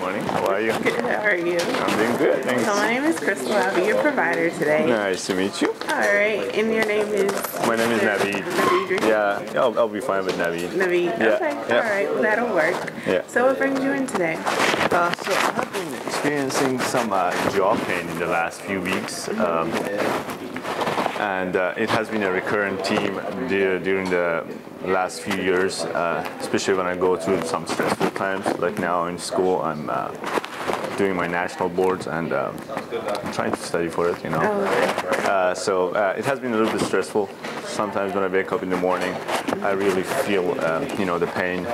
morning. How are you? Good, how are you? I'm doing good, thanks. So my name is Crystal. I'll be your provider today. Nice to meet you. All right, and your name is? My name is Naveed. Naveed. Yeah, I'll be fine with Naveed. Naveed. Yeah. Okay. Yeah. All right. Well, that'll work. Yeah. So what brings you in today? So I have been experiencing some jaw pain in the last few weeks. And it has been a recurrent theme during the last few years, especially when I go through some stressful times. Like now in school, I'm doing my national boards and I'm trying to study for it, you know. Oh, okay. So it has been a little bit stressful. Sometimes when I wake up in the morning, I really feel, the pain.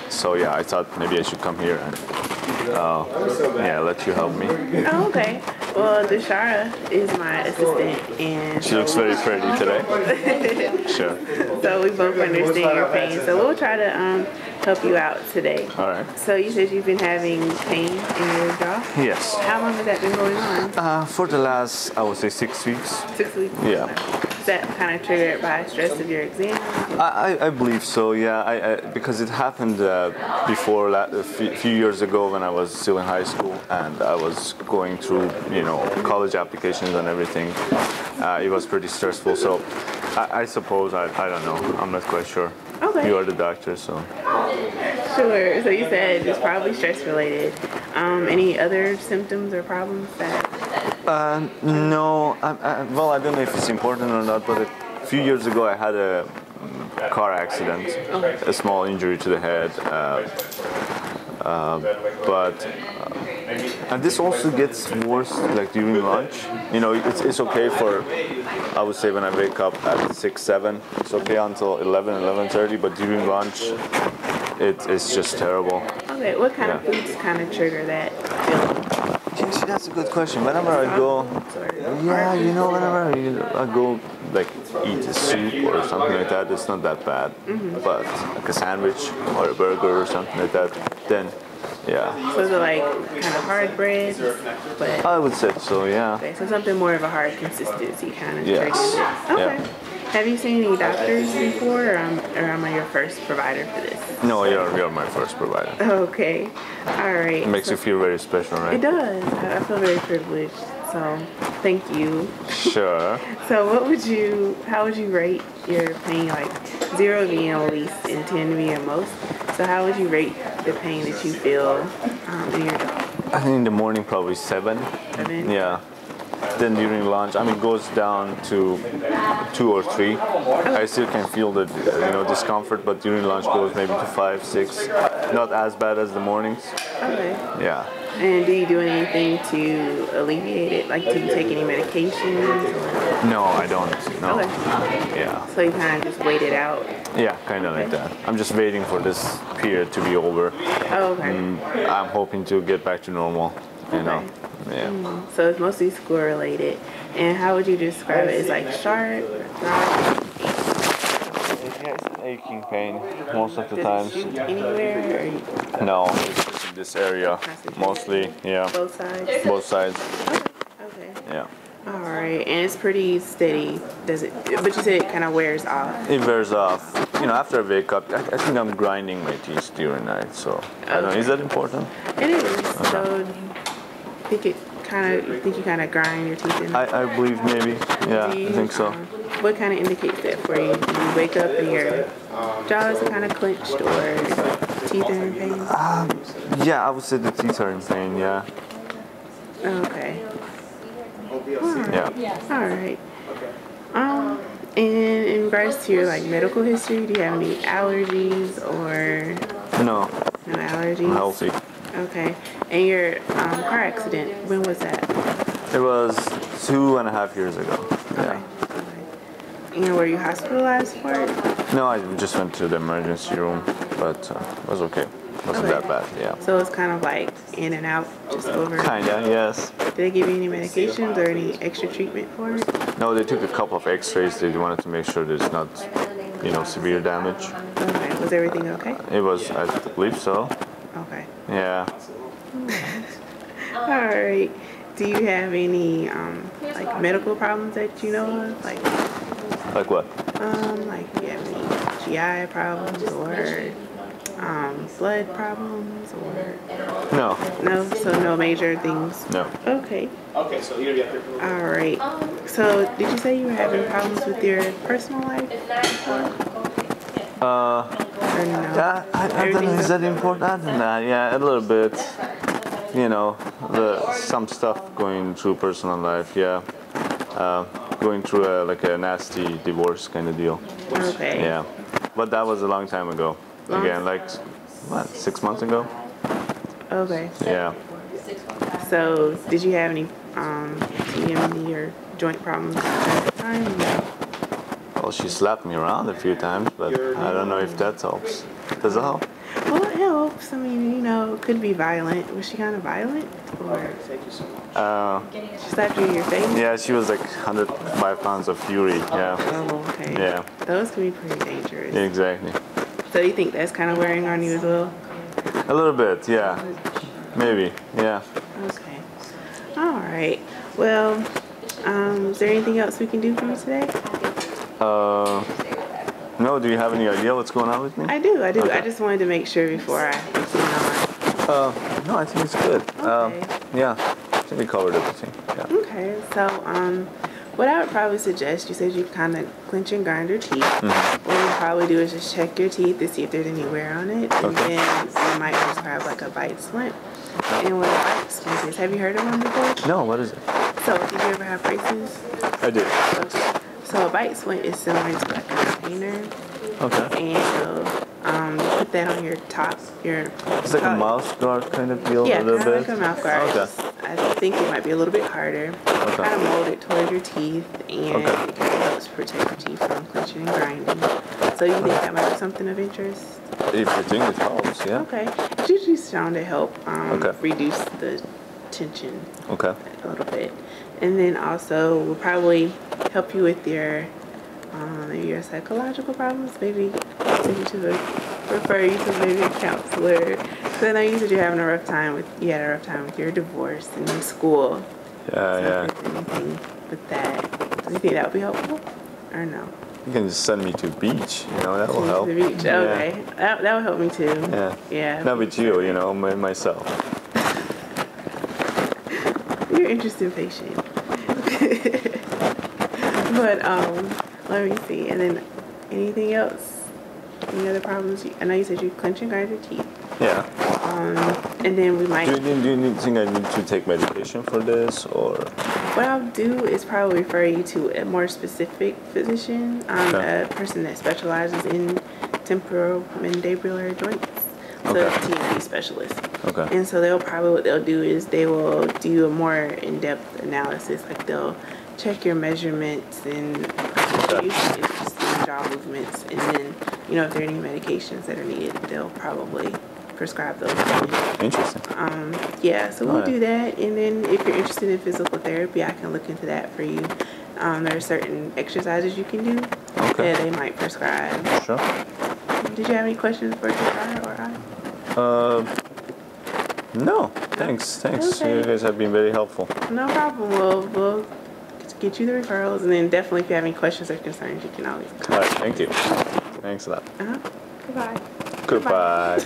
So yeah, I thought maybe I should come here and let you help me. Oh, okay. Well, Deshara is my assistant, and She looks very pretty today. Sure. So we both understand your pain. So we'll try to help you out today. All right. So you said you've been having pain in your jaw? Yes. How long has that been going on? For the last, I would say 6 weeks. 6 weeks? Yeah. Is that kind of triggered by stress of your exam? I believe so, yeah. Because it happened before, a few years ago when I was still in high school and I was going through, college applications and everything. It was pretty stressful, so I suppose, I don't know, I'm not quite sure. Okay. You are the doctor, so. Sure. So you said it's probably stress related. Any other symptoms or problems that? No. Well, I don't know if it's important or not, but a few years ago I had a car accident, a small injury to the head. And this also gets worse like during lunch. It's okay for, I would say when I wake up at 6, 7, it's okay until 11, 11:30, but during lunch, it's just terrible. Okay, what kind of foods kind of trigger that feeling? Yes, that's a good question. Whenever I go, whenever I go like eat a soup or something like that, it's not that bad. Mm-hmm. But like a sandwich or a burger or something like that, then yeah. So is it like kind of hard bread? But I would say so, yeah. Okay, so something more of a hard consistency kind of Yes. triggers it. Okay. Yeah. Have you seen any doctors before, or am I your first provider for this? No, you're my first provider. Okay. All right. It makes you feel very special, right? It does. I feel very privileged. So thank you. Sure. So how would you rate your pain, like 0 being least and 10 being most? So how would you rate the pain that you feel in your jaw? I think in the morning probably 7. 7? Yeah. Then during lunch, it goes down to 2 or 3. I still can feel the discomfort, but during lunch goes maybe to 5, 6. Not as bad as the mornings. Okay. Yeah. And do you do anything to alleviate it? Like, do you take any medications? Or? No, I don't. No. Okay. Yeah. So you kind of just wait it out? Yeah, kind of like that. I'm just waiting for this period to be over. Oh, okay. I'm hoping to get back to normal, you know. Yeah. So it's mostly school related. And how would you describe it? It's like sharp, dry? Yeah, it's an aching pain most of the Does times. it shoot anywhere? Or No, it's just in this area mostly. Yeah. both sides? Both sides. Okay. Yeah. All right. And it's pretty steady. Does it? But you said it kind of wears off. It wears off. After I wake up, I think I'm grinding my teeth during the night. So I don't know. Is that important? It is. So think you kind of grind your teeth in? I believe maybe. Yeah, I think so. What kind of indicates that for you? Do you wake up and your jaws are kind of clenched or teeth are in pain? Yeah, I would say the teeth are in pain, yeah. Okay. Yeah. All right. And in regards to your medical history, do you have any allergies or No. no allergies? I'm healthy. Okay. And your car accident, when was that? It was 2.5 years ago. Yeah. Okay. And were you hospitalized for it? No, I just went to the emergency room, but it was okay. It wasn't that bad, yeah. So it's kind of like in and out, just over? Kinda, yes. Did they give you any medications or any extra treatment for it? No, they took a couple of x-rays. They wanted to make sure there's not, severe damage. Okay. Was everything okay? It was, I believe so. Okay. Yeah. All right. Do you have any medical problems that you know of? Like what? Like you have any GI problems or blood problems or No, no? So no major things. no. Okay. Okay, so you're all right. So did you say you were having problems with your personal life before? Or no? Yeah, I don't know. Is that important? Nah, yeah, a little bit. You know, some stuff going through personal life. Yeah, going through like a nasty divorce kind of deal. Okay. Yeah, but that was a long time ago. Again, like what, 6 months ago? Okay. Yeah. So did you have any TMD or joint problems at the time? Well, she slapped me around a few times, but I don't know if that helps. Does it help? Well, it helps. I mean, you know, it could be violent. Was she kind of violent? Or she slapped you in your face? Yeah, she was like 105 pounds of fury. Yeah. Oh, okay. Yeah. Those can be pretty dangerous. Exactly. So you think that's kind of wearing on you as well? A little bit, yeah. Maybe, yeah. Okay. All right. Well, is there anything else we can do for you today? No, do you have any idea what's going on with me? I do. Okay. I just wanted to make sure before I continue on. No, I think it's good. Okay. Yeah, I think we covered everything. Yeah. Okay. So, what I would probably suggest, you said you kind of clench and grind your teeth. Mm-hmm. What you probably do is just check your teeth to see if there's any wear on it. And Okay. then you might prescribe like a bite splint. And what a bite splint is, have you heard of one before? No, what is it? So, did you ever have braces? I did. Okay. So a bite splint is similar to like a retainer. Okay. And so you put that on your top, It's like a mouth guard kind of deal, yeah, a little kind of bit. like a mouth guard. Okay. I think it might be a little bit harder. Okay. Kind of mold it towards your teeth, and Okay. it kind of helps protect your teeth from clenching and grinding. So you think that might be something of interest? If you think it helps, yeah. Okay. It's usually shown to help Okay. reduce the tension Okay. a little bit. And then also will probably help you with your maybe your psychological problems. Maybe send you to refer you to maybe a counselor. So I know you said you had a rough time with your divorce and in school. Yeah, So yeah. if there's anything with that, do you think that would be helpful or no? You can just send me to the beach, you know, that will help. To the beach. Yeah. Okay, that would help me too. Yeah. Yeah. Not with you, you know, myself. You're an interesting patient. But let me see. And then anything else? Any other problems? I know you said you clench and grind your teeth. Yeah. And then we might. Do you think I need to take medication for this, or? What I'll do is probably refer you to a more specific physician, Okay. a person that specializes in temporomandibular joints. So Okay. a TMD specialist. Okay. And so what they'll do is they will do a more in-depth analysis. Like they'll check your measurements and jaw movements, and then if there are any medications that are needed, they'll probably prescribe those. Interesting. Yeah, so we'll Alright. do that, and then if you're interested in physical therapy, I can look into that for you. There are certain exercises you can do Okay. that they might prescribe. Sure. Did you have any questions for Jafar or I? No, thanks. Okay. You guys have been very helpful. No problem. We'll get you the referrals, and then definitely if you have any questions or concerns, you can always All right, thank you. Thanks a lot. Goodbye. Goodbye.